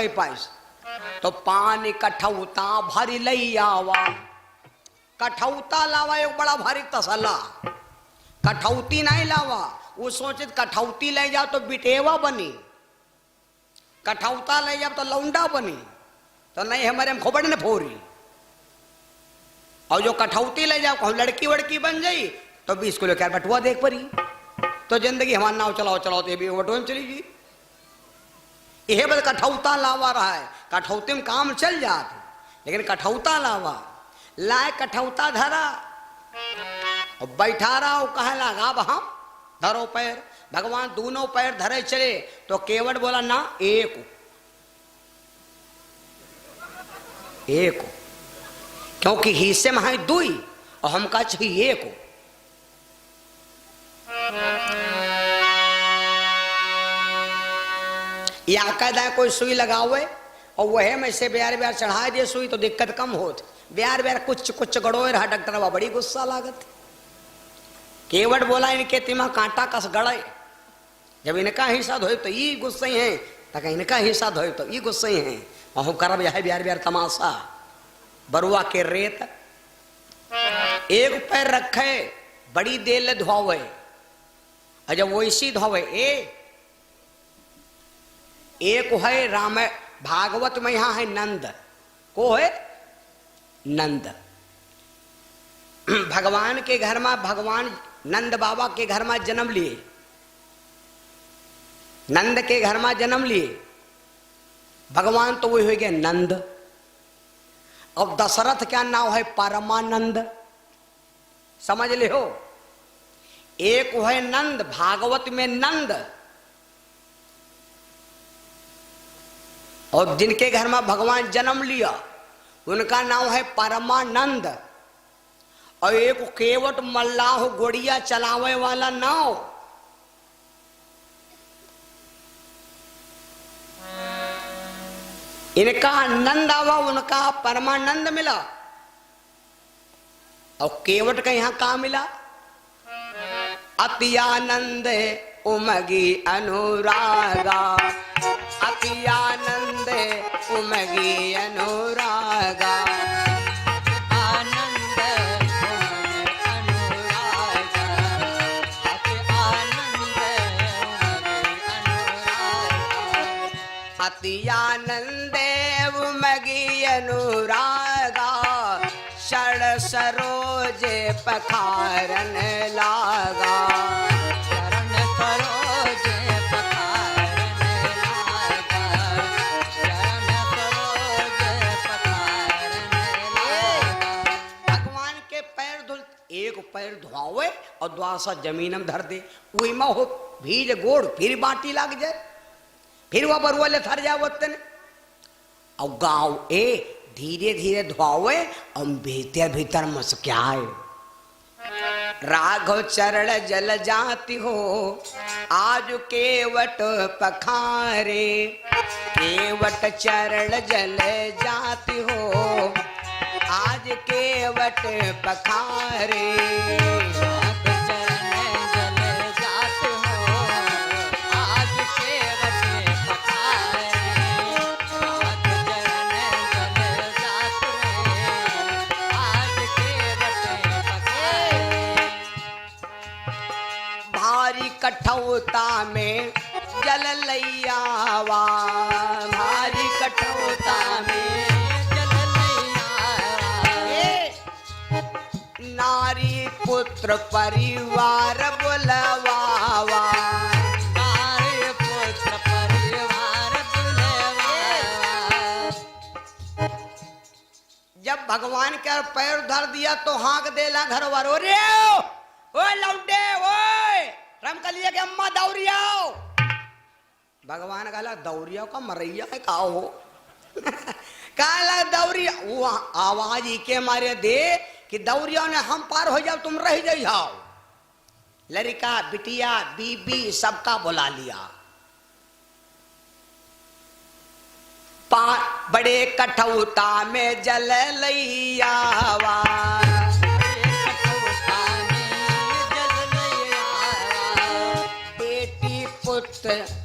कई पाइस तो पानी कठौता भरी लई आवा। कठौता लावा एक बड़ा भारी तसला, कठौती नहीं लावा। वो सोचे कठौती ले जाओ तो बिटेवा बनी, कठौता ले जाओ तो लौंडा बनी, तो नहीं हमारे हम खोपड़ ने फोरी। और जो कठौती ले जाओ कहूँ लड़की वड़की बन जाई तो 20 किलो क्या बटुआ देख परी, तो जिंदगी हमारा नाव चलाओ चलाओ तो ये भी बटुआ में चली गई। यह बस कठौता लावा रहा है, कठौती में काम चल जाते, लेकिन कठौता लावा लाए कठौता धरा और बैठा रहा और कहे लगा हम धरो पैर। भगवान दोनों पैर धरे चले तो केवट बोला ना एक एक, क्योंकि हिस्से में है दुई और हम का चाहिए एक। या कहता है कोई सुई लगावे और वह में से ब्यार ब्यार चढ़ा दे सुई तो दिक्कत कम होती। ब्यार ब्यार कुछ कुछ गड़ोए रहा डॉक्टर बा बड़ी गुस्सा लागत। केवट बोला इनके तिमा कांटा कस गड़े, जब इनका हिस्सा धोए तो ये गुस्से हैं, तक इनका हिस्सा धोए तो ये गुस्से हैं। और करब यह ब्यार ब्यार तमाशा बरुआ के रेत एक पैर रखे बड़ी देर ले धोवे, और जब वो इसी धोवे एक है राम भागवत में यहां है नंद को है नंद। भगवान के घर में भगवान नंद बाबा के घर में जन्म लिए, नंद के घर में जन्म लिए भगवान तो वही हो गया नंद। अब दशरथ क्या नाम है परमानंद, समझ ले हो। एक है नंद भागवत में नंद, और जिनके घर में भगवान जन्म लिया उनका नाम है परमानंद। और एक केवट मल्लाह गोड़िया चलावे वाला नाव, इनका नंद आवा उनका परमानंद मिला। और केवट का यहां कहा मिला अति आनंद उमगी अनुरागा, अति आनंद उमगी अनुरागा, आनंद अनुरागा, अति आनंद अनुरागा, अति आनंद उमगी अनुरागा, शरण सरोज पखारन लागा, शरण सरोज पखारन लागा, शरण सरोज पखारन लागा। भगवान के पैर धुल, एक पैर धोवे और द्वासा जमीन में धर दे, वही में हो भीज गोड़ फिर बाटी लग जाए, फिर वह बरुआ ले थर जाओ तेने। और गाँव धीरे धीरे धोवे और भीतर भीतर मस्क्याए। राघव चरण जल जाती हो आज केवट पखारे, केवट चरण जल जाती हो आज केवट पखारे। कठौता में जल लैयावा, भारी कठौता में जल लैयावा, नारी पुत्र परिवार बुलवावा, नारी पुत्र परिवार बुलवावा। जब भगवान के पैर धर दिया तो हाँक देला घर वालों, रे ओ लौंडे ओए राम का लिया कि अम्मा दौड़ियाओ। भगवान कहला दौड़िया का मरैया है का हो कहला दौड़िया, वो आवाज ही के मारे दे कि दौड़िया ने हम पार हो जाओ तुम रह जाओ। लड़का बिटिया बीबी सबका बुला लिया। बड़े कठौता में जल लैयावा,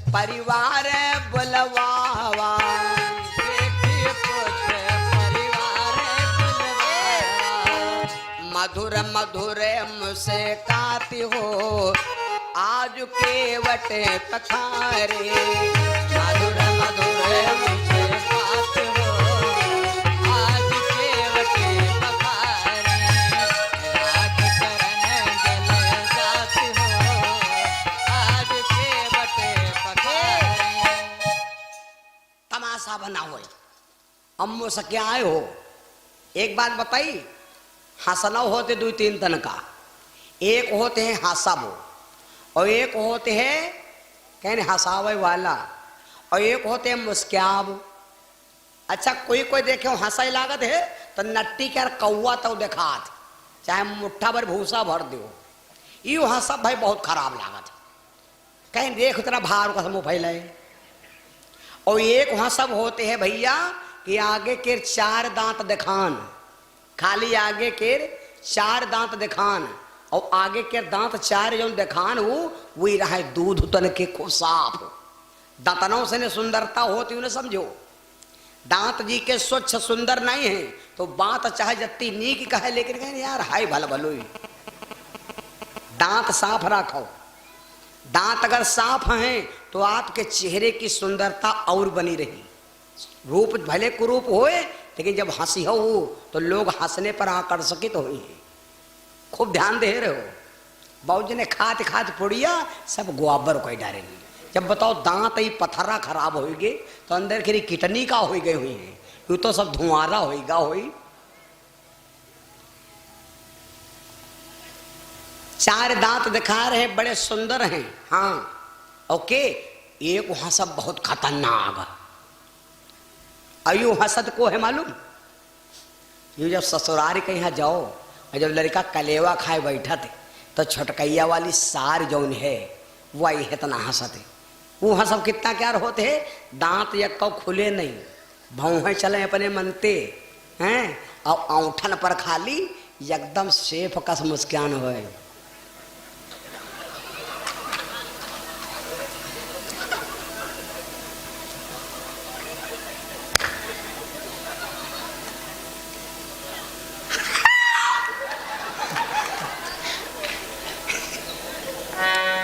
परिवार बुलवावा, मधुर मधुर मुस्काती हो आज केवट पखारे। मधुर मधुर मुस्काती हो आज केवट पखारे। राज चरण जल जाती हो आज केवट पखारे। तमाशा बना हो अम्मो से क्या आए हो। एक बात बताई, हंसना होते दो तीन तन का, एक होते हैं हंसाबो और एक होते हैं कहने हंसावे वाला और एक होते हैं मुस्क्याब। अच्छा कोई कोई देखे हंसाई लागत है तो नट्टी के कौआ तो देखात चाहे मुट्ठा भर भूसा भर दो यू हंसा भाई बहुत खराब लागत कहीं देख उतना भार का समूह फैलाए। और एक वहां सब होते हैं भैया कि आगे के चार दांत दिखान, खाली आगे के चार दांत दिखान और आगे के दांत चार जो दिखान वही रहा दूध तन के को साफ। दांतनों से ने सुंदरता होती उन्हें समझो। दांत जी के स्वच्छ सुंदर नहीं है तो बात चाहे जत्ती नीक कहे लेकिन कहे यार हाय भला भलो दांत साफ रखो। दांत अगर साफ हैं तो आपके चेहरे की सुंदरता और बनी रही। रूप भले कुरूप होए लेकिन जब हंसी हो तो लोग हंसने पर आकर्षित हुए हैं। खूब ध्यान दे रहे हो। बाबूजी ने खात खात पुड़िया सब गुआबर को डालेंगे। जब बताओ दांत ही पत्थरा खराब होएगे तो अंदर की किटनी का हो गई हुई है यू तो सब धुआरा होएगा होई। चार दांत दिखा रहे बड़े सुंदर हैं हाँ ओके। एक वहां सब बहुत खतरनाक अयु हसद को है मालूम। ये जब ससुराल के यहाँ जाओ और जब लड़का कलेवा खाए बैठा थे तो छोटकैया वाली सार जौन है वही इतना हंसते। वो हंसब कितना क्या होते है दांत यक्को खुले नहीं भौहें चले अपने मनते हैं और औंठन पर खाली एकदम सेफ कस मुस्कान होए।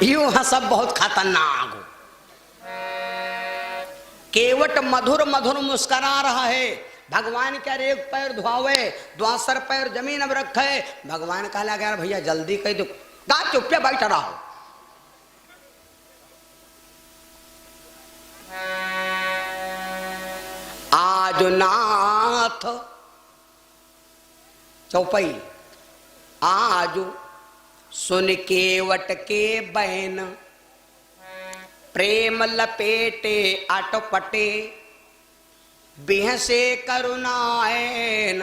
यूं हंसब बहुत खतरनाक। केवट मधुर मधुर मुस्करा रहा है। भगवान क्या एक पैर धुआवे द्वासर पैर जमीन अब रखे। भगवान कहा लगा भैया जल्दी कह दो गा चुप पे बैठ रहो। आज नाथ चौपाई आज सुन केवट के बैन प्रेम लपेटे अटपटे बिहसे करुणायन।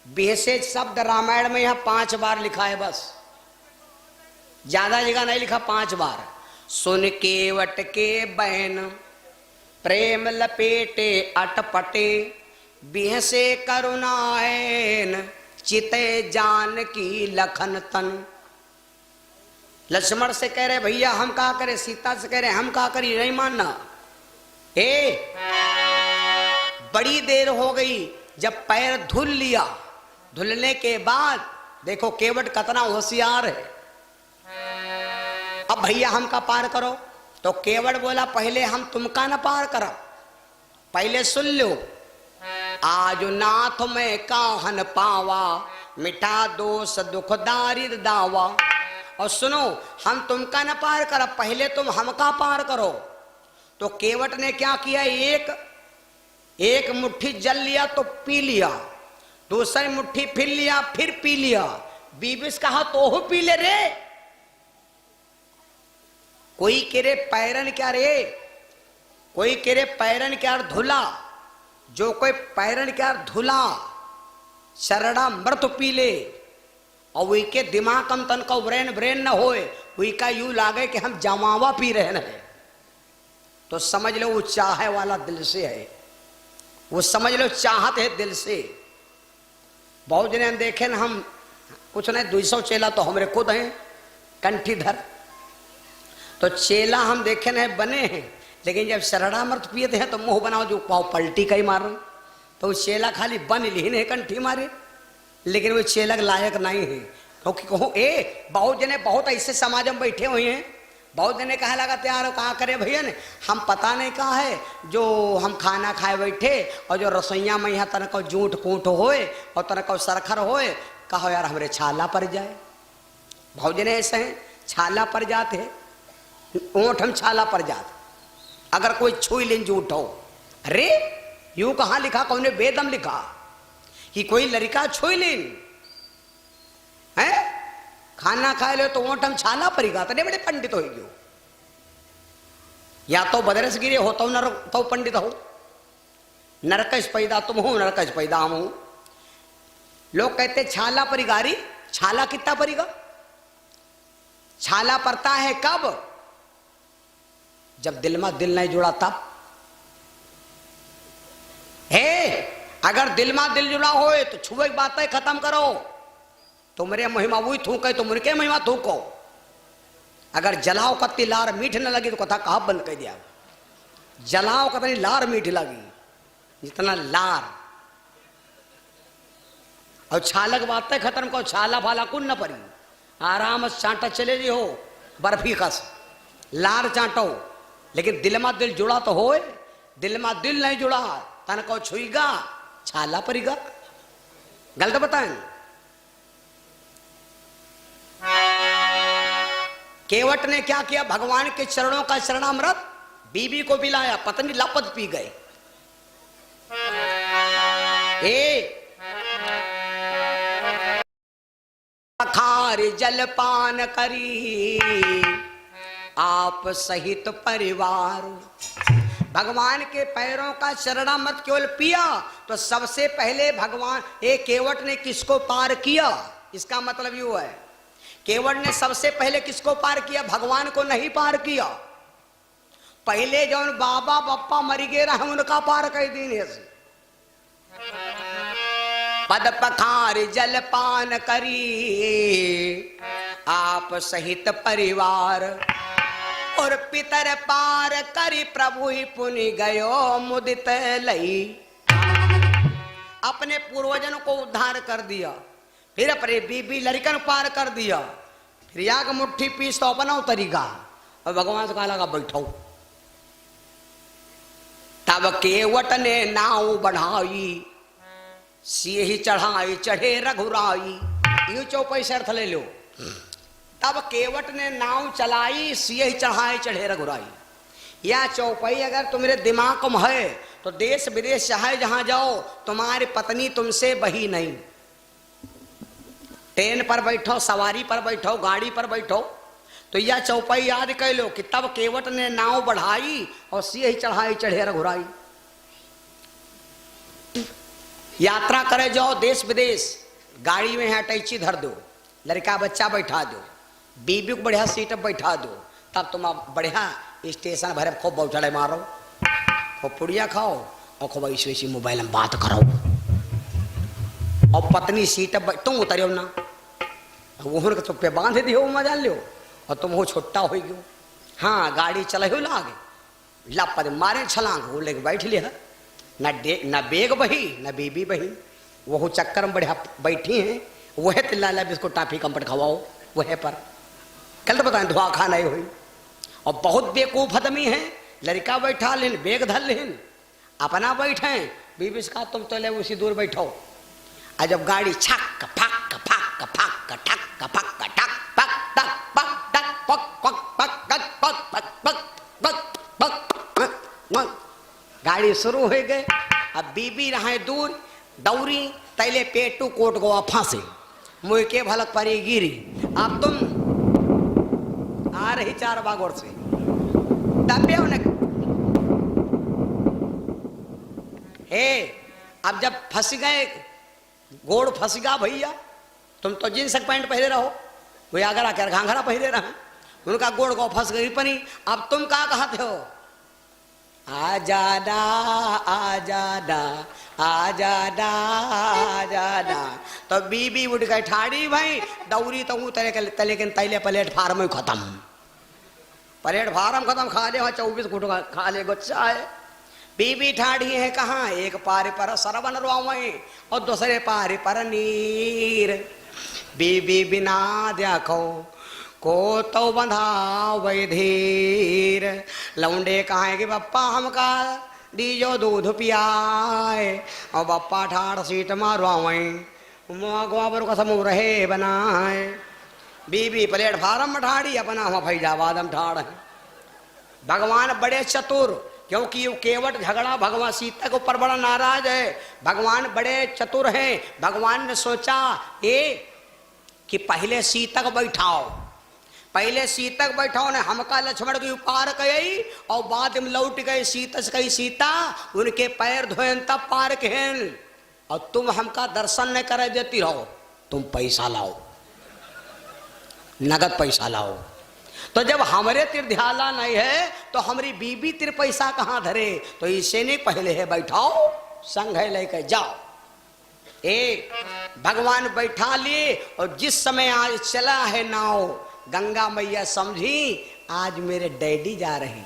बिहसे शब्द रामायण में यहां 5 बार लिखा है बस ज्यादा जगह नहीं लिखा 5 बार। सुन केवट के बैन प्रेम लपेटे अटपटे बिहसे करुणायन चिते जान की लखन तन। लक्ष्मण से कह रहे भैया हम क्या करें, सीता से कह रहे हम क्या करें, नहीं मानना। बड़ी देर हो गई जब पैर धुल लिया। धुलने के बाद देखो केवट कितना होशियार है। अब भैया हम का पार करो तो केवट बोला पहले हम तुमका न पार करो पहले सुन लो। आज नाथ में काहन पावा मिटा दोष दुख दारिद दावा। और सुनो हम तुमका न पार करो पहले तुम हमका पार करो। तो केवट ने क्या किया एक मुट्ठी जल लिया तो पी लिया, दूसरी मुट्ठी फिर लिया फिर पी लिया। बीबिस कहा तो हो पी ले रे। कोई केरे पैरन क्या रे, कोई केरे पैरन क्या धुला। जो कोई पैरन क्या धुला शरड़ा मृत पी ले और वही के दिमाग कम तन का ब्रेन न होए वही का यूं लागे कि हम जमावा पी रहे हैं तो समझ लो वो चाहे वाला दिल से है। वो समझ लो चाहत है दिल से। बहुत जने हम देखे ना हम कुछ नहीं 200 चेला तो हमारे खुद हैं कंठीधर। तो चेला हम देखे ना बने हैं लेकिन जब शरणामृत पिए हैं तो मुंह बनाओ जो पाव पलटी कहीं मारो तो चेला खाली बन ली नहीं कंठी मारे लेकिन वो चेलक लायक नहीं है। क्योंकि कहो बहुत जने बहुत ऐसे समाज में बैठे हुए हैं, बहुत जने कहा लगा तैयार कहाँ करे भैया ने, हम पता नहीं कहा है जो हम खाना खाए बैठे और जो रसोईया में यहाँ तनक जूठ कूट होए और तनक सरखर होए, कहो यार हमारे छाला पड़ जाए। बहुत जने ऐसे हैं छाला पड़ जाते हैं, ऊँट हम छाला पड़ जाते, अगर कोई छुई लेन जूठ हो। अरे यूं कहाँ लिखा, कौन वेदम लिखा कि कोई लड़का छुई लेन है, खाना खाए लो तो ऊँट हम छाला पड़ेगा, तो बड़े पंडित हो गयो। या तो बदरस गिरे हो तो नर तो पंडित हो, नरकश पैदा तुम हो नरकश पैदा हम हो। लोग कहते छाला परिगारी, छाला कितना पड़ेगा? छाला पड़ता है कब? जब दिल में दिल नहीं जुड़ा तब। अगर दिल में दिल जुड़ा हो तो छुए की बात है खत्म करो। तुमरे महिमा वही थूके तो मुनके महिमा थूको। अगर जलाओ कत्ती लार मीठ न लगी तो कथा कहा बंद कर दिया। जलाओ कतनी लार मीठ लगी, जितना लार और छालक बात है खत्म को। छाला फाला कुन न पड़ी, आराम से चांटा चले जी हो बर्फी कस लार चांटो। लेकिन दिल में दिल जुड़ा तो होए, दिल में दिल नहीं जुड़ा तन को छुईगा छाला पड़ेगा। गलत बताएं। केवट ने क्या किया, भगवान के चरणों का चरणामृत बीबी को पिलाया, पत्नी लपत पी गए। खार जलपान करी आप सहित परिवार। भगवान के पैरों का चरणामृत केवल पिया तो सबसे पहले भगवान केवट ने किसको पार किया? इसका मतलब यू है केवट ने सबसे पहले किसको पार किया? भगवान को नहीं पार किया। पहले जो बाबा बप्पा मरी गए रहे उनका पार कर दीने से। पद पखार जलपान करी आप सहित परिवार और पितर पार करी प्रभु ही पुनि गयो मुदित लई। अपने पूर्वजनों को उद्धार कर दिया, फिर अपने बीबी लड़कन पार कर दिया, फिर याग मुट्ठी पीस तो अपना तरीका और भगवान से कहा लगा बैठो। तब केवट ने नाव बढ़ाई सिए ही चढ़ाई चढ़े रघुराई। यू चौपाई से अर्थ ले लो। तब केवट ने नाव चलाई सिए ही चढ़ाई चढ़े रघुराई। या चौपाई अगर तुम्हारे दिमाग में है तो देश विदेश चाहे जहां जाओ तुम्हारी पत्नी तुमसे बही नहीं। ट्रेन पर बैठो, सवारी पर बैठो, गाड़ी पर बैठो तो यह चौपाई याद कर लो कि तब केवट ने नाव बढ़ाई और सिए ही चढ़ाई चढ़े रघुराई। यात्रा करे जाओ देश विदेश, गाड़ी में है अटैची धर दो, लड़का बच्चा बैठा दो, बीबी को बढ़िया सीट पर बैठा दो, तब तुम बढ़िया स्टेशन भरे खूब बैठे मारो, खूब पुड़िया खाओ और खूब ऐसी वैसी मोबाइल में बात करो। और पत्नी सीट पर तुम उतरो ना, वो चुप पे बांध दियो मजा लो और तुम हो छुट्टा हो गयो। हाँ गाड़ी चले हो लागे लापत मारे छलांग वो लेके बैठ लिया। न बेग बही न बीबी बही, वो चक्कर में बढ़िया बैठी हैं, वह तिल्ला बिस्कुट टाफी कंपट खवाओ वह पर। कल तो बताएं धुआ खा नहीं हुई। और बहुत बेवकूफ आदमी है, लड़का बैठा लेन बेग धर लेन अपना बैठे, बीबी से कहा तुम तो ले उसी दूर बैठो। और जब गाड़ी छक फक फक फक ठक फक ठक पक टक पक टक पक पक पक टक पक पक पक पक पक गाड़ी शुरू हो गए। अब बीबी रहे दूर दौरी तैले पेटू कोट गो फांसे मुँह के भलक परी गिरी। अब तुम आ रही 4 बागोर से दबे उन्हें। अब जब फंस गए गोड़ फंस गया भैया, तुम तो जींस पैंट पहले रहो, वो आगरा कर घाघरा पहले रहा, उनका गोड़ गो फंस गई पनी। अब तुम कहा कहते हो आजादा आजादा आजादा आजादा। तो बीबी उठ गई ठाड़ी भाई दौरी तो लेकिन तैले प्लेटफार्म में खत्म, प्लेटफार्म खत्म। खा ले 24 घुट खा ले गुच्छा है। बीबी ठाड़ी है कहाँ, एक पार पर सरवन रोवे और दूसरे पार पर नीर। बीबी बिना देखो को तो बंधावे धीर। लौंडे कहाँ कि बप्पा हमका दीजो दूध पियाए, और बप्पा ठाड़ सीट मारवावे गोबर का समूह रहे बनाए। बीबी प्लेटफार्म में ठाड़ी, अपना हम फैजाबादम ठाड़ है। भगवान बड़े चतुर, क्योंकि ये केवट झगड़ा भगवान सीता के ऊपर बड़ा नाराज है। भगवान बड़े चतुर हैं। भगवान ने सोचा ये कि पहले सीता को बैठाओ, पहले सीता को बैठाओ ने हमका लक्ष्मण की पार कई, और बाद में लौट गए सीता से कही सीता उनके पैर धोएन तब पार कहन, और तुम हमका दर्शन न करे देती रहो, तुम पैसा लाओ, नगद पैसा लाओ। तो जब हमारे तिर ध्याला नहीं है तो हमारी बीबी तिर पैसा कहाँ धरे, तो इसे नहीं पहले है बैठाओ, संग है लेकर जाओ। एक भगवान बैठा लिए, और जिस समय आज चला है नाव, गंगा मैया समझी आज मेरे डैडी जा रहे।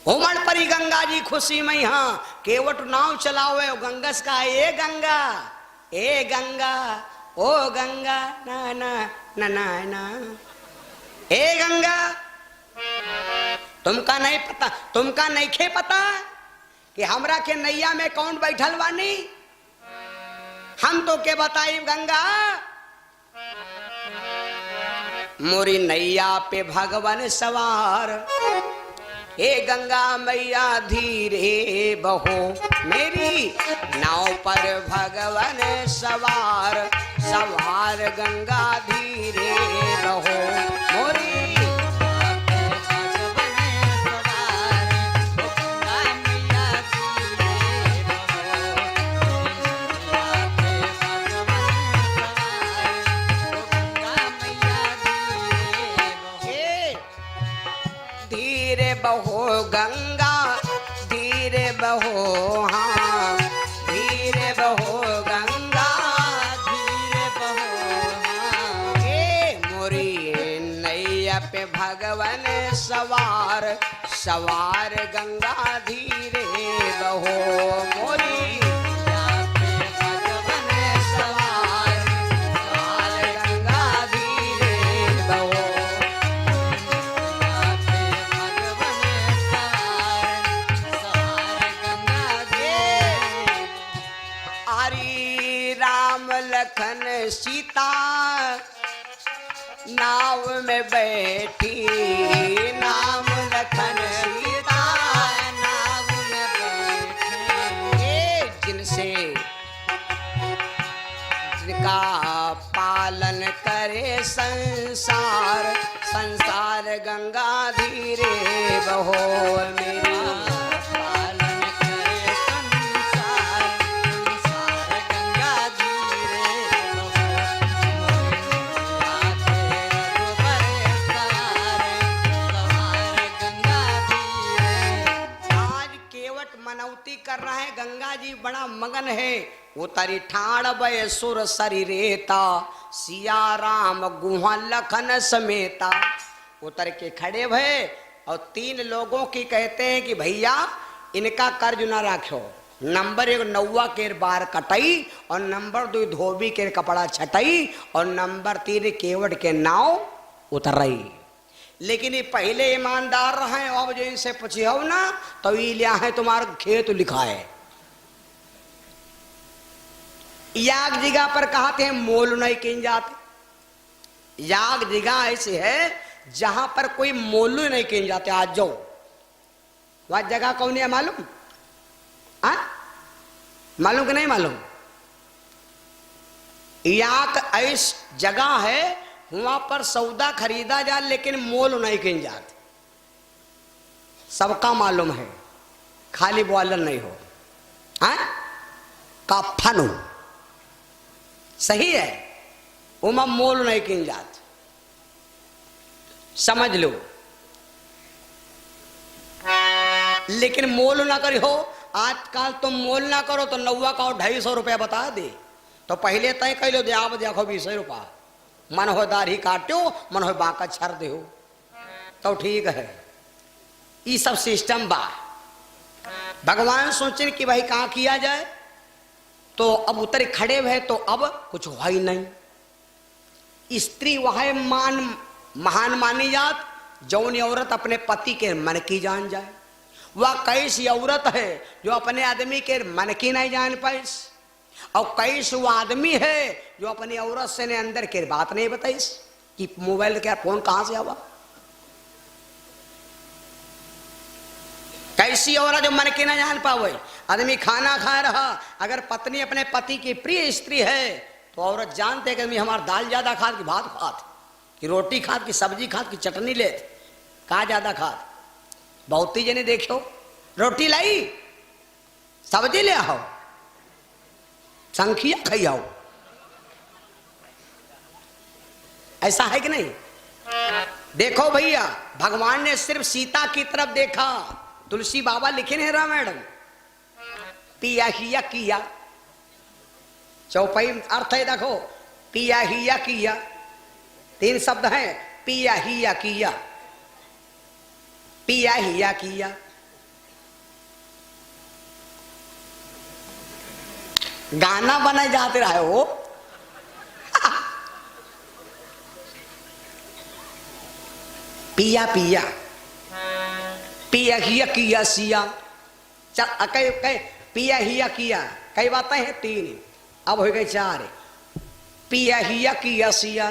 उमड़ परी गंगा जी खुशी में, यहाँ केवट नाव चलावे, गंगस का ए गंगा, ए गंगा, ओ गंगा ना ना ना ना ना, ए गंगा तुमका नहीं पता, तुमका नहीं खे पता कि हमरा के नैया में कौन बैठल बानी, हम तो के बताई गंगा। मोरी नैया पे भगवान सवार, हे गंगा मैया धीरे बहो, मेरी नाव पर भगवान सवार, सवार गंगा धीरे बहो, मोरी बहो गंगा धीरे बहो, हाँ धीरे बहो गंगा धीरे बहो, हाँ ए मोरी नैया पे भगवान सवार, सवार गंगा धीरे बहो, मोरी लखन सीता नाव में बैठी, नाम लखन सीता नाव में बैठी, जिनसे जिनका पालन करे संसार, संसार गंगा धीरे बहो, मेरा कर रहा है। गंगा जी बड़ा मगन है, उतरी ठाड़ बय सुर शरीरेता, सिया राम गुहा लखन समेता। उतर के खड़े भय और तीन लोगों की कहते हैं कि भैया इनका कर्ज ना रखो। नंबर 1 नौवा के बार कटई, और नंबर 2 धोबी के कपड़ा छटई, और नंबर 3 केवट के नाव उतर रही। लेकिन ये पहले ईमानदार रहे, अब जो इनसे पूछियो ना तो ये लिया है तुम्हारा खेत लिखा है। याग जगह पर कहते हैं मोल नहीं किन जाते। याग जगह ऐसी है जहां पर कोई मोल नहीं किन जाते। आज जाओ वह जगह कौन है मालूम? मालूम कि नहीं मालूम? याग ऐसी जगह है वहां पर सौदा खरीदा जा लेकिन मोल नहीं किन जाते। सबका मालूम है, खाली बोलन नहीं हो। का फनु सही है, उमा मोल नहीं किन जाते, समझ लो। लेकिन मोल ना करी हो, आजकल तुम मोल ना करो तो नौवा का 250 रुपया बता दे, तो पहले तय कह लो दे आप देखो 20 रुपया, मन हो दाढ़ी काटो, मन हो बांका छर दे हो तो ठीक है। ये सब सिस्टम बा। भगवान सोचे कि भाई कहाँ किया जाए, तो अब उतर खड़े हुए, तो अब कुछ हुआ ही नहीं। स्त्री वह महान मानी जात जौन औरत अपने पति के मन की जान जाए। वह कैसी औरत है जो अपने आदमी के मन की नहीं जान पाई, और कैसे वो आदमी है जो अपनी औरत से ने अंदर के बात नहीं बताई कि मोबाइल क्या फोन कहां से आवा। कैसी औरत जो मन की ना जान पावे। आदमी खाना खा रहा, अगर पत्नी अपने पति की प्रिय स्त्री है तो औरत जानते कि हमारा दाल ज्यादा खात कि भात खात कि रोटी खात कि सब्जी खात कि चटनी लेत, कहा ज्यादा खात। बहुत ही जने देखो, रोटी लाई सब्जी ले आओ, संखिया खाई आओ, ऐसा है कि नहीं। देखो भैया, भगवान ने सिर्फ सीता की तरफ देखा। तुलसी बाबा लिखे हैं रामायण, पिया हिया किया, चौपाई अर्थ है देखो, पिया हिया किया, 3 शब्द हैं, पिया हिया किया, पिया हिया किया। गाना बने जाते रहे हो। पिया पिया पिया हिया किया सिया, पिया हिया किया, कई बातें हैं 3, अब हो गए 4। पिया हिया किया सिया,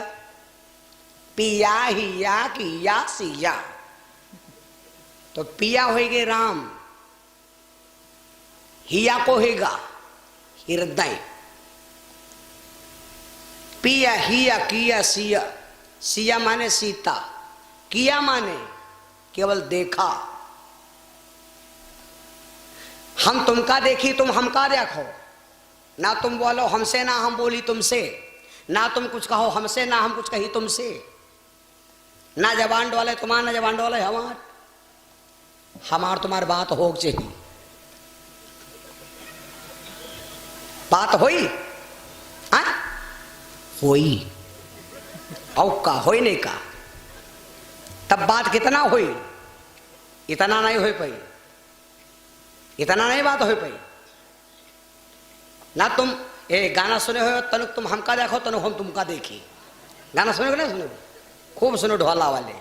पिया हिया किया सिया, तो पिया होएगे राम, हिया को होगा हृदय। पिया हिया किया सिया, सिया माने सीता, किया माने केवल देखा। हम तुमका देखी, तुम हमका देखो, ना तुम बोलो हमसे ना हम बोली तुमसे, ना तुम कुछ कहो हमसे ना हम कुछ कही तुमसे, ना जबान डोले तुम्हार ना जबान डोले हमार तुम्हार बात हो चाहिए। बात होई होई और का होई नहीं का, तब बात कितना होई, इतना नहीं हो पाई, इतना नहीं बात हो पाई। ना तुम ये गाना सुने हो तनुक तुम हमका देखो, तनुक हम तुमका देखी। गाना सुने ना, सुनो खूब सुनो ढोला वाले।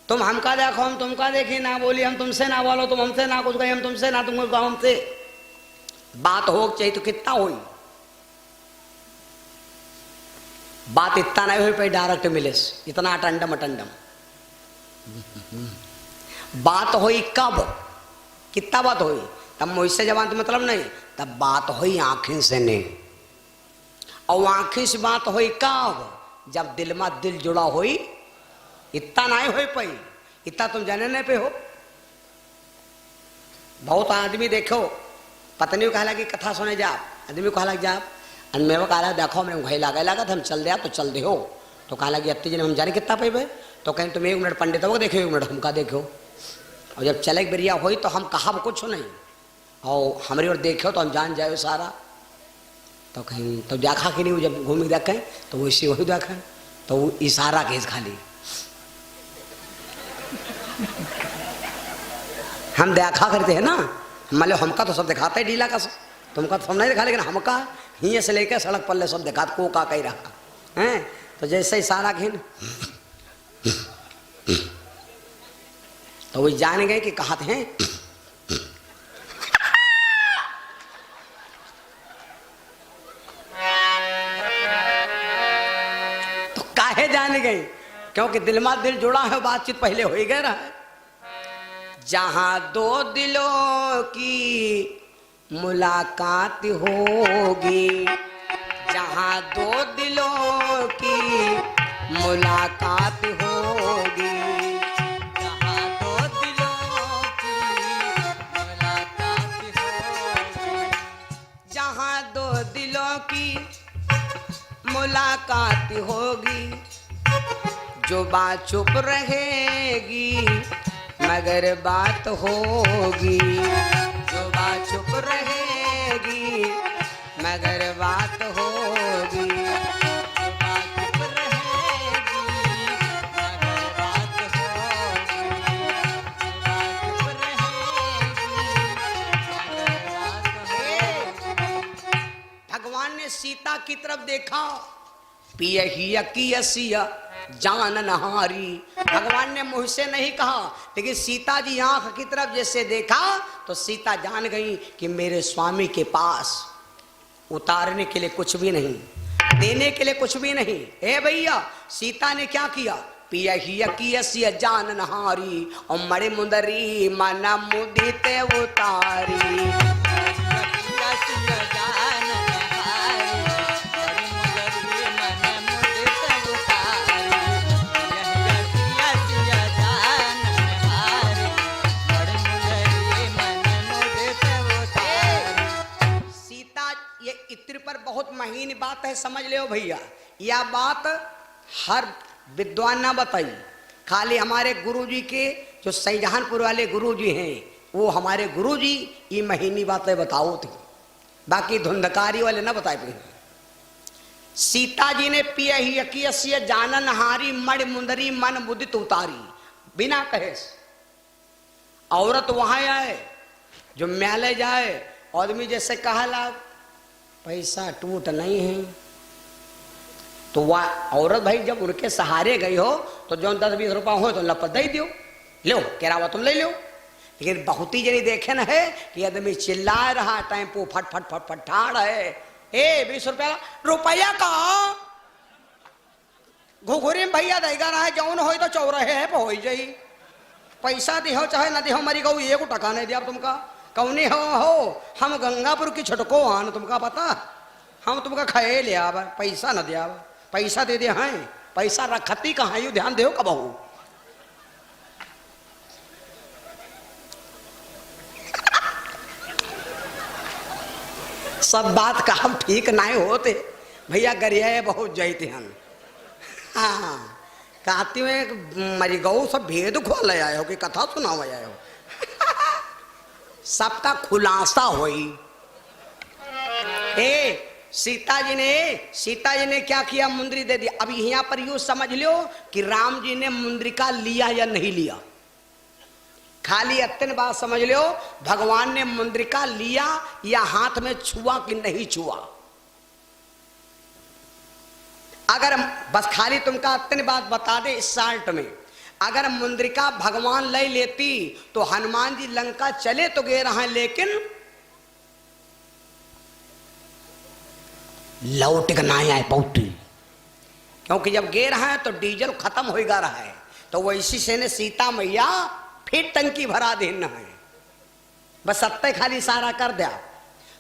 तुम हमका देखो हम तुमका देखी, ना बोली हम तुमसे ना बोलो, तुम हमसे ना कुछ कही हम तुमसे ना तुम कहो हमसे। बात हो चाहिए तो कितना हुई, बात इतना नहीं हो पाई डायरेक्ट मिले, इतना अटंडम अटंडम। बात होई कब, कितना बात होई, तब मुझसे जबान तो मतलब नहीं, तब बात होई आंखें से नहीं। और आंखें से बात होई कब, जब दिल में दिल जुड़ा होई। इतना नहीं हो पाई, इतना तुम जाने नहीं पे हो। बहुत आदमी देखो, पत्नी को कहला कि कथा सुने जा, आदमी को कहला जा, मेरे को कहला देखो मेरे घई लगा था, हम चल दिया तो चल दे हो, तो कहला कि अत्ती जी हम जाने कितना पे तो कहें तुम 1 मिनट पंडित वो देखो, 1 मिनट हमका देखो। और जब चले बेरिया हुई तो हम कहा कुछ नहीं, और हमारी ओर देखो तो हम जान जाए सारा। तो कहीं तो देखा कि नहीं, जब घूमी देखें तो वैसे वही देखें, तो वो इशारा केस खाली हम देखा करते हैं ना। मान लो हमका तो सब दिखाते है ढीला का, तुमका तो सब नहीं दिखा, लेकिन हमका ही से लेकर सड़क पल्ले सब दिखा को का कही रहा है। तो जैसे इशारा खिन तो वो जान गए कि कहते हैं। तो काहे जान गए, क्योंकि दिल में दिल जुड़ा है, बातचीत पहले हो ही गया रहा। जहां 2 दिलों की मुलाकात होगी, जहां 2 दिलों की मुलाकात होगी, जहां 2 दिलों की मुलाकात होगी, जहां 2 दिलों की मुलाकात होगी, जो बात चुप रहेगी मगर बात होगी, जो बात चुप रहेगी मगर बात होगी, जो बात चुप रहेगी मगर बात होगी, जो बात चुप रहेगी ने सीता की तरफ देखा, पियहिया कियसिया जान नहारी। भगवान ने मुंह से नहीं कहा, लेकिन सीता जी आंख की तरफ जैसे देखा तो सीता जान गई कि मेरे स्वामी के पास उतारने के लिए कुछ भी नहीं, देने के लिए कुछ भी नहीं। ए भैया, सीता ने क्या किया? पियहिया कियसिया जान नहारी और मणि मुंदरी मना मुदित उतारी। इत्र पर बहुत महीन बात है, समझ ले भैया। यह बात हर विद्वान ना बताई, खाली हमारे गुरुजी के जो शाहजहानपुर वाले गुरुजी हैं, वो हमारे गुरुजी ये महीनी बातें बताओ थी, बाकी धुंधकारी वाले ना बताए थे। सीता जी ने पियहिया जानन हारी मणि मुंदरी मन मुदित उतारी, बिना कहे। औरत वहां आए जो म्याले जाए, आदमी जैसे कहा पैसा टूट नहीं है, तो वह औरत भाई जब उनके सहारे गई हो तो जो 10-20 रुपया हो तो लपत दे दियो, लो केरावा तुम ले लो। लेकिन बहुत ही जनी देखे न है कि आदमी चिल्ला रहा, टेम्पो फट फट फट फट ठाड़ है, ए 20 रुपया का घुघुरी में भैया देगा रहा है, जौन हो तो चौराहे है हो जाई, पैसा दिहो चाहे न दिहो, मरी गऊ एक टका नहीं दिया तुमका कौनी हो। हम गंगापुर की छटको आन, तुमका पता, हम तुमका खाए लिया, पैसा न दिया, पैसा दे दे हैं, पैसा रखती कहाँ, यू ध्यान दो कबहू। सब बात का हम ठीक नहीं होते भैया, गरिया बहुत जाते हैं। हाँ, कहती में मरी गऊ सब भेद खोल आए हो कि कथा सुनाओ आए हो, सबका खुलासा होई। सीता जी ने क्या किया? मुंदरी दे दी। अब यहाँ पर यूं समझ लो कि राम जी ने मुंद्रिका लिया या नहीं लिया, खाली अत्यंत बात समझ लो, भगवान ने मुंद्रिका लिया या हाथ में छुआ कि नहीं छुआ। अगर बस खाली तुमका अत्यंत बात बता दे इस साल्ट में, अगर मुंद्रिका भगवान ले लेती तो हनुमान जी लंका चले तो गए रहे, लेकिन लौट के ना आए पौटी, क्योंकि जब गे रहा है तो डीजल खत्म हो गा रहा है, तो वैसी से ने सीता मैया फिर टंकी भरा देना है, बस सत्य खाली सारा कर दिया।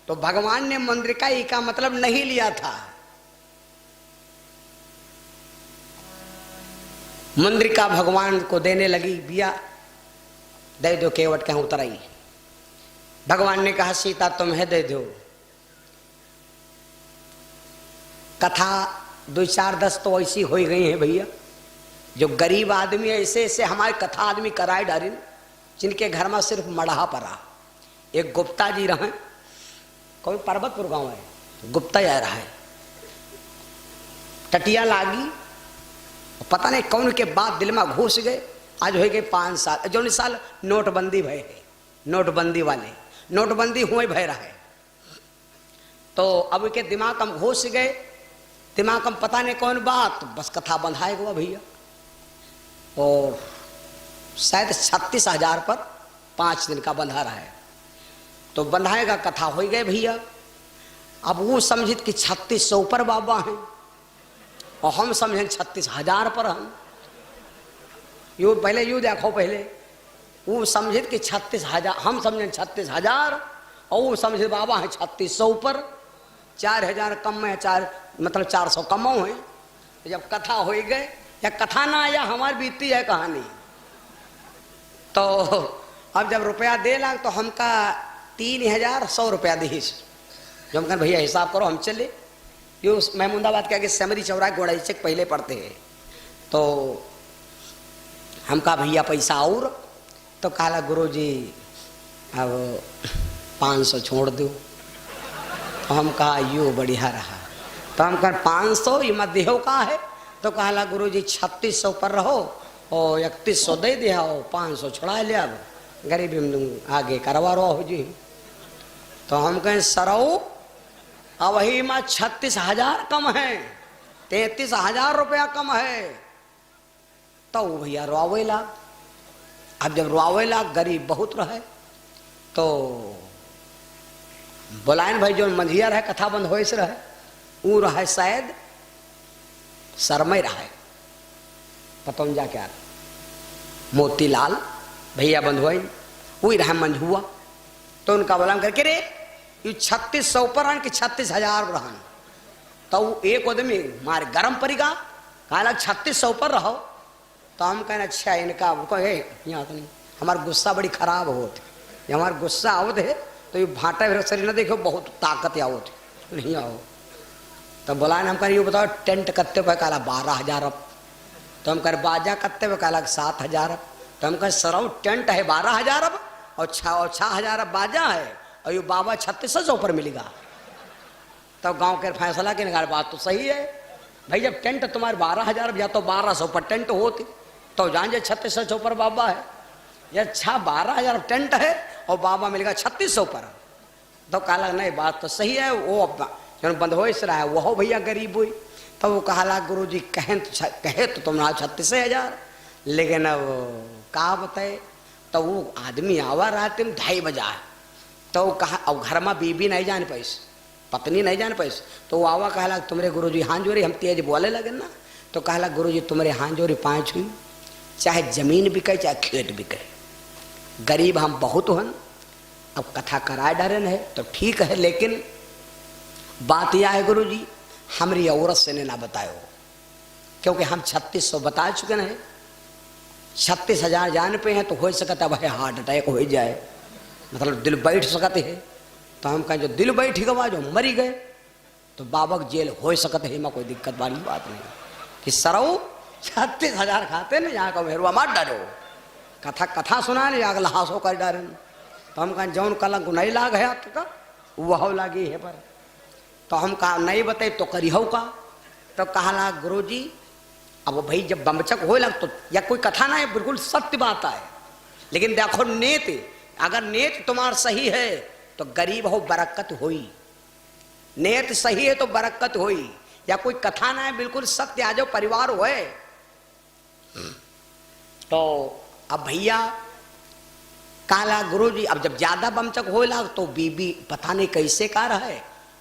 तो भगवान ने मुंद्रिका का मतलब नहीं लिया था। मुंद्रिका भगवान को देने लगी, बिया दे दो केवट कहीं उतराई। भगवान ने कहा सीता तुम्हें दे दो। कथा 2-4-10 तो ऐसी हो गई है भैया, जो गरीब आदमी ऐसे ऐसे हमारे कथा आदमी कराए डारी, जिनके घर में सिर्फ मड़हा पड़ा। एक गुप्ता जी रहे, कोई पर्वतपुर गांव है, गुप्ता जा रहा है, टटिया लागी, पता नहीं कौन के बाद दिल में घुस गए। आज हो गए 5 साल, जो साल नोटबंदी भय है, नोटबंदी वाले नोटबंदी हुए भय रहा है, तो अब के दिमाग हम घुस गए, दिमाग हम पता नहीं कौन बात, बस कथा बंधाएगा भैया। और शायद 36,000 पर 5 दिन का बंधा रहा है, तो बंधाएगा, कथा हो गए भैया। अब वो समझित कि 3600 पर बाबा हैं और हम समझें 36,000 पर हम। यू पहले यू देखो, पहले वो समझित कि 36,000, हम समझें 36,000 और वो समझे बाबा है 3600 पर, 4,000 कम है, 400 कम है। जब कथा हो गए, या कथा ना आया हमारी बीती है कहानी, तो अब जब रुपया दे लाग तो हमका 3,100 रुपया दी, जो हम कहें भैया हिसाब करो हम चले। यो महमूदाबाद के आगे सेमरी चौराहे गोड़ाई चेक पहले पड़ते हैं, तो हम कहा भैया पैसा और, तो कहा गुरुजी अब 500 छोड़ दो। तो हम कहा यू बढ़िया रहा, तो हम कहा 500 ये मत देहो का है, तो कहा गुरुजी 3600 पर रहो और 3100 दे दिया और 500 छुड़ा लिया, अब गरीबी में आगे करवा रहा हो जी। तो हम कहें सरऊ और वही में 36,000 कम है, 33,000 रुपया कम है। तो भैया रोवेला। अब जब रोवेला, गरीब बहुत रहे, तो बोलायन भाई जो मंझिया रहे, कथा बंद हो से रहे, वो रहे शायद शरमय रहे, पता जा क्या मोतीलाल भैया बंद हुआ, वही रहे मंझुआ। तो उनका बोला करके रे ये 3600 पर रहन कि 36,000 रहन। तो एक आदमी मारे गरम पड़ेगा, कहा 3600 पर रहो। तो हम कहना अच्छा इनका कहे यहाँ तो नहीं, हमारा गुस्सा बड़ी खराब होती, हमारा गुस्सा आवत है तो ये भाटा मेरे शरीर न देखो बहुत ताकत आवत नहीं आओ। तो बोला हम कह बताओ टेंट कत्ते पे, कहला 12,000 अब। तो हम कह बाजा कत्ते पे, कहला 7,000 अब। तो हम कह सराउ टेंट है 12,000 अब और 6,000 अब बाजा है, और ये बाबा 3600 पर मिलेगा। तब तो गाँव के फैसला के निकाल, बात तो सही है भाई, जब टेंट तुम्हारे 12,000 या तो 1200 पर टेंट होती तो जान जे 3600 पर बाबा है, या 12,000 टेंट है और बाबा मिलेगा 3600 पर। तो कहला नहीं बात तो सही है, वो जो बंद हो इस रहा है वो भैया गरीब हुई। तो वो कहला गुरु जी कहे तो तुम 36,000, लेकिन अब कहा बताए। तो वो आदमी आवा रात में 2:30 बजा, तो कहा अब घर में बीबी नहीं जान पैस, पत्नी नहीं जान पैस। तो वो आवा कहला तुम्हारे गुरु जी हाथ जोड़ी, हम तेज बोले लगे ना। तो कहला गुरु जी तुम्हारे हाथ जोड़ी 5 हुई, चाहे जमीन बिके चाहे खेत बिके, गरीब हम बहुत हन, अब कथा कराए डरन है तो ठीक है, लेकिन बात यह है गुरु जी हमारी औरत से ने ना बतायो, क्योंकि हम 3600 बता चुके हैं, 36,000 जान पे हैं तो हो सकता है भाई हार्ट अटैक हो जाए, मतलब दिल बैठ सकते है। तो हम कहें जो दिल बैठ गवा जो मरी गए तो बाबा जेल हो सकते है, कोई दिक्कत वाली बात नहीं कि सरऊ 36,000 खाते ना यहाँ का मेहरुआ मार डालो, कथा सुना नहीं आग लहासो कर डारन। तो हम कहें जौन कलंक नहीं लाग है तो वह लागी है पर। तो हम कहा नहीं बताए तो करी हो का। तो कहला गुरु जी अब भाई जब बमचक हो लग तो या कोई कथा ना है, बिल्कुल सत्य बात है, लेकिन देखो नेत, अगर नेत तुम्हार सही है तो गरीब हो बरकत हुई, नेत सही है तो बरकत हुई, या कोई कथा ना है बिल्कुल सत्य, आ जाओ परिवार होए। तो अब भैया काला गुरु जी अब जब ज्यादा बमचक हो लग तो बीबी पता नहीं कैसे का रहे,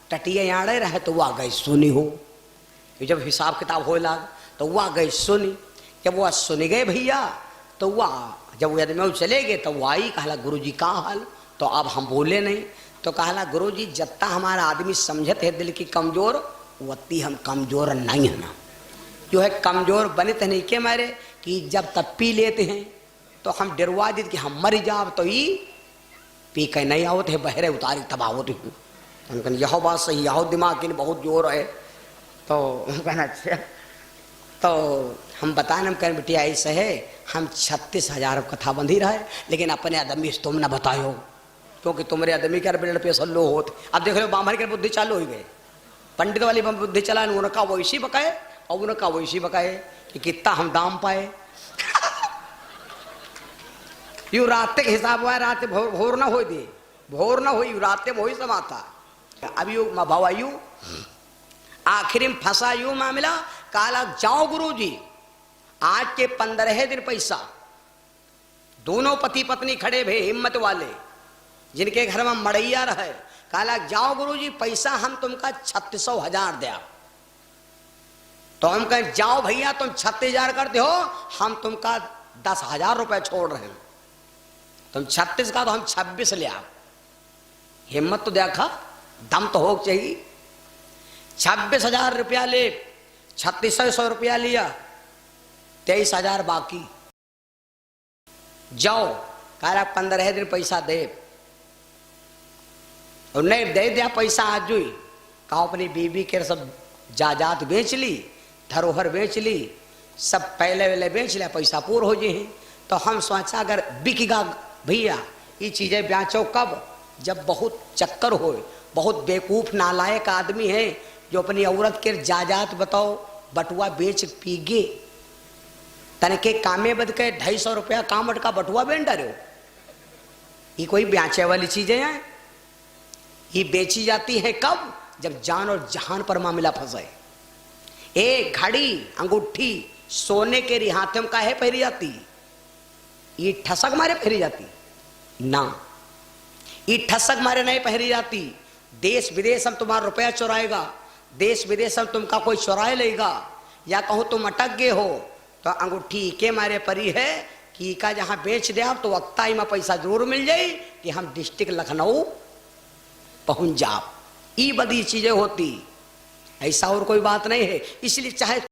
टटिए आड़े रहे तो वह गई सुनी हो, जब हिसाब किताब हो लग तो वह गई सुनी, जब वह सुन गए भैया तो वह जब वो आदमी चले गए तो वह आई कहला गुरु जी का हाल। तो अब हम बोले नहीं, तो कहला गुरु जी जत्ता हमारा आदमी समझते है दिल की कमजोर, वत्ती हम कमजोर नहीं है ना, जो है कमजोर बने तो नहीं के मारे कि जब तब पी लेते हैं तो हम डरवा देते कि हम मर जाओ, तो ये पी के नहीं आवत है बहरे उतारी तब आवत हूँ। हम यह बात सही, यह दिमाग की बहुत जोर है। तो कहना अच्छा, तो हम बताने हम कहें बेटिया ऐसे है, हम 36,000 कथा बंधी रहे, लेकिन अपने आदमी से तुम ना बतायो, क्योंकि तुम्हारे आदमी के ब्लड प्रेशर लो होते। अब देख लो बामर के बुद्धि चालू हो गए, पंडित वाली बुद्धि चला, उनका वैसी बकाए और उनका वैसी बकाए कि कितना हम दाम पाए। यू रात के हिसाब हुआ, रात भोर ना हो दिए, भोर ना हुई रात में वही समाता। अब यू भावा यू आखिर में फंसा यू मामला, काला जाओ गुरु जी आज के 15 दिन पैसा, दोनों पति पत्नी खड़े भे हिम्मत वाले जिनके घर में मड़ैया रहे, काला जाओ गुरु जी पैसा हम तुमका 36,000 दिया। तो हम कहें जाओ भैया तुम 36,000 करते हो, हम तुमका 10,000 रुपए छोड़ रहे हैं, तुम 36 का तो हम 26 ले आओ। हिम्मत तो देखा, दम तो हो चाहिए। 26,000 रुपया ले, 3600 रुपया लिया, 23,000 बाकी। जाओ कह 15 दिन पैसा दे, और नहीं दे दिया पैसा आज ही, कहा अपनी बीबी के सब जायदाद बेच ली, धरोहर बेच ली, सब पहले वेले बेच लिया, पैसा पूर हो जाए। तो हम सोचा अगर बिकेगा भैया ये चीजें बेचो कब, जब बहुत चक्कर हो, बहुत बेवकूफ नालायक आदमी है जो अपनी औरत के जायदाद बताओ बटुआ बेच पीगे, तनके कामे बद के 250 रुपया कामट का बटुआ बेच डरे हो। ये कोई बेचे वाली चीजें हैं, ये बेची जाती है कब, जब जान और जहान पर मामला फंसे। एक घड़ी अंगूठी सोने के रिहाथे में काहे पहरी जाती? ये ठसक मारे पहरी जाती ना, ये ठसक मारे नहीं पहरी जाती। देश विदेश में तुम्हारा रुपया चुराएगा, देश विदेश में तुमका कोई चुराए लेगा, या कहूं तुम अटक गए हो तो अंगूठी के मारे परी है कि का जहां बेच दे आप तो वक्ता में पैसा जरूर मिल जाए कि हम डिस्ट्रिक्ट लखनऊ पहुंच जाओ। ई बदी चीजें होती, ऐसा और कोई बात नहीं है। इसलिए चाहे